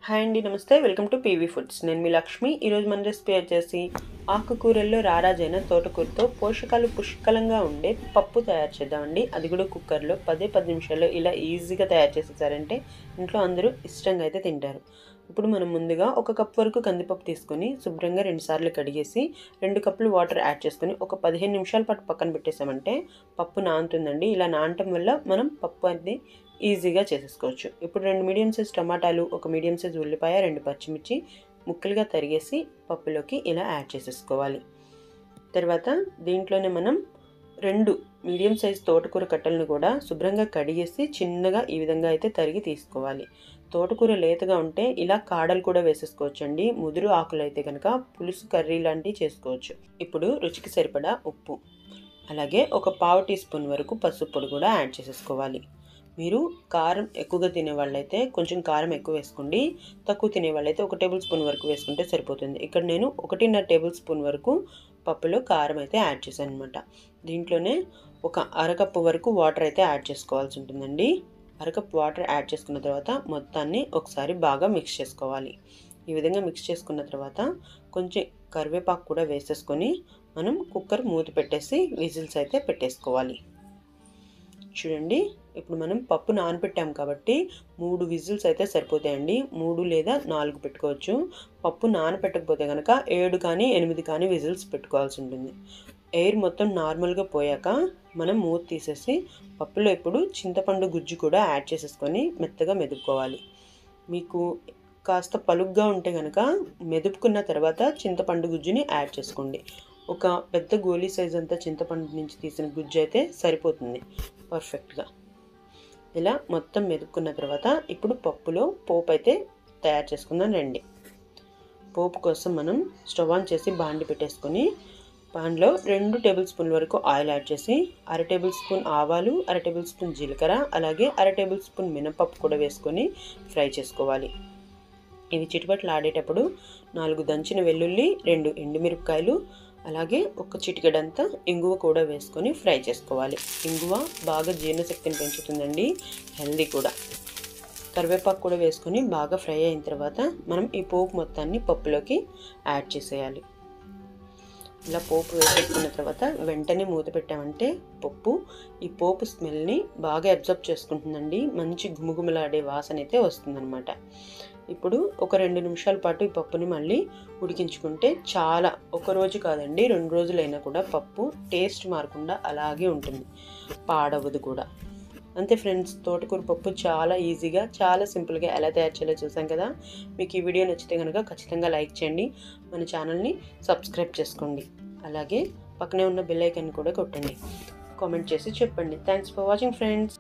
Hi అండి, నమస్తే. Welcome to PV foods. నేను మీ లక్ష్మి. ఈరోజు మన రెసిపీ వచ్చేసి ఆకుకూరల్లో రారాజైన తోటకూరతో పోషకాలు పుష్కలంగా ఉండే పప్పు తయారు చేద్దామండి. అది కూడా కుక్కర్లో 10 నిమిషాల్లో ఇలా ఈజీగా తయారు చేసేసారంటే ఇంట్లో అందరూ ఇష్టంగా అయితే తింటారు. ఇప్పుడు మనం ముందుగా 1 కప్ వరకు కందిపప్పు తీసుకొని శుభ్రంగా 2 సార్లు కడిగేసి 2 కప్పులు వాటర్ యాడ్ చేసుకొని ఒక 15 నిమిషాల పాటు పక్కన పెట్టేసామంటే పప్పు నానుతుందండి. ఇలా నానటం వల్ల మనం పప్పు అనేది ఈజీగా చేసేసుకోవచ్చు. ఇప్పుడు 2 మీడియం సైజ్ టమాటాలు, 1 మీడియం సైజ్ ఉల్లిపాయ, 2 పచ్చిమిర్చి ముక్కలుగా తరిగేసి పప్పులోకి ఇలా యాడ్ చేసేసుకోవాలి. తర్వాత దీంట్లోనే మనం 2 మీడియం సైజ్ తోటకూర కట్టలను కూడా శుభ్రంగా కడిగేసి చిన్నగా ఈ విధంగా అయితే తరిగి తీసుకోవాలి. తోటకూర లేతగా ఉంటే ఇలా కాడలు కూడా వేసేసుకోవచ్చండి. ముదురు ఆకులు అయితే కనుక పులుసు కర్రీ లాంటివి చేసుకోవచ్చు. ఇప్పుడు రుచికి సరిపడా ఉప్పు, అలాగే ఒక పావు టీ స్పూన్ వరకు పసుపు పొడి కూడా యాడ్ చేసేసుకోవాలి. మీరు కారం ఎక్కువగా తినేవాళ్ళైతే కొంచెం కారం ఎక్కువ వేసుకోండి. తక్కువ తినేవాళ్ళైతే 1 టేబుల్ స్పూన్ వరకు వేసుకుంటే సరిపోతుంది. ఇక్కడ నేను 1.5 టేబుల్ స్పూన్ వరకు పప్పులో కారం అయితే యాడ్ చేశాను అనమాట. దీంట్లోనే ఒక అరకప్పు వరకు వాటర్ అయితే యాడ్ చేసుకోవాల్సి ఉంటుందండి. అరకప్పు వాటర్ యాడ్ చేసుకున్న తర్వాత మొత్తాన్ని ఒకసారి బాగా మిక్స్ చేసుకోవాలి. ఈ విధంగా మిక్స్ చేసుకున్న తర్వాత కొంచెం కరివేపాకు కూడా వేసేసుకొని మనం కుక్కర్ మూత పెట్టేసి విజిల్స్ అయితే పెట్టేసుకోవాలి. చూడండి, ఇప్పుడు మనం పప్పు నానబెట్టాం కాబట్టి 3 విజిల్స్ అయితే సరిపోతాయండి. 3 లేదా 4 పెట్టుకోవచ్చు. పప్పు నానబెట్టకపోతే కనుక 7 కానీ 8 కానీ విజిల్స్ పెట్టుకోవాల్సి ఉంటుంది. ఎయిర్ మొత్తం నార్మల్గా పోయాక మనం మూత తీసేసి పప్పులో ఇప్పుడు చింతపండు గుజ్జు కూడా యాడ్ చేసేసుకొని మెత్తగా మెదుపుకోవాలి. మీకు కాస్త పలుగ్గా ఉంటే కనుక మెదుపుకున్న తర్వాత చింతపండు గుజ్జుని యాడ్ చేసుకోండి. ఒక పెద్ద గోలీ సైజ్ అంతా చింతపండు నుంచి తీసిన గుజ్జు అయితే సరిపోతుంది పర్ఫెక్ట్గా. ఇలా మొత్తం మెదుపుకున్న తర్వాత ఇప్పుడు పప్పులో పోపు అయితే తయారు చేసుకుందాం రండి. పోపు కోసం మనం స్టవ్ ఆన్ చేసి బాండి పెట్టేసుకొని పాన్లో 2 టేబుల్ స్పూన్ల వరకు ఆయిల్ యాడ్ చేసి 1/2 టేబుల్ స్పూన్ ఆవాలు, 1/2 టేబుల్ స్పూన్ జీలకర్ర, అలాగే 1/2 టేబుల్ స్పూన్ మినపప్పు కూడా వేసుకొని ఫ్రై చేసుకోవాలి. ఇవి చిటపటలాడేటప్పుడు 4 దంచిన వెల్లుల్లి, 2 ఎండుమిరపకాయలు, అలాగే ఒక చిటికెడంతా ఇంగువ కూడా వేసుకొని ఫ్రై చేసుకోవాలి. ఇంగువ బాగా జీర్ణశక్తిని పెంచుతుందండి, హెల్దీ కూడా. కరివేపాకు కూడా వేసుకొని బాగా ఫ్రై అయిన తర్వాత మనం ఈ పోపు మొత్తాన్ని పప్పులోకి యాడ్ చేసేయాలి. ఇలా పోపు వేసేసుకున్న తర్వాత వెంటనే మూత పెట్టామంటే ఈ పోపు స్మెల్ని బాగా అబ్జర్వ్ చేసుకుంటుందండి. మంచి గుమగుమలాడే వాసన అయితే వస్తుందన్నమాట. ఇప్పుడు ఒక 2 నిమిషాల పాటు ఈ పప్పుని మళ్ళీ ఉడికించుకుంటే చాలా, ఒక రోజు కాదండి 2 రోజులైనా కూడా పప్పు టేస్ట్ మారకుండా అలాగే ఉంటుంది, పాడవదు కూడా. అంతే ఫ్రెండ్స్, తోటకూర పప్పు చాలా ఈజీగా చాలా సింపుల్గా ఎలా తయారు చేయాలో చూసాం కదా. మీకు ఈ వీడియో నచ్చితే కనుక ఖచ్చితంగా లైక్ చేయండి, మన ఛానల్ని సబ్స్క్రైబ్ చేసుకోండి, అలాగే పక్కనే ఉన్న బెల్ ఐకాన్ కూడా కొట్టండి. కామెంట్ చేసి చెప్పండి. Thanks for watching friends.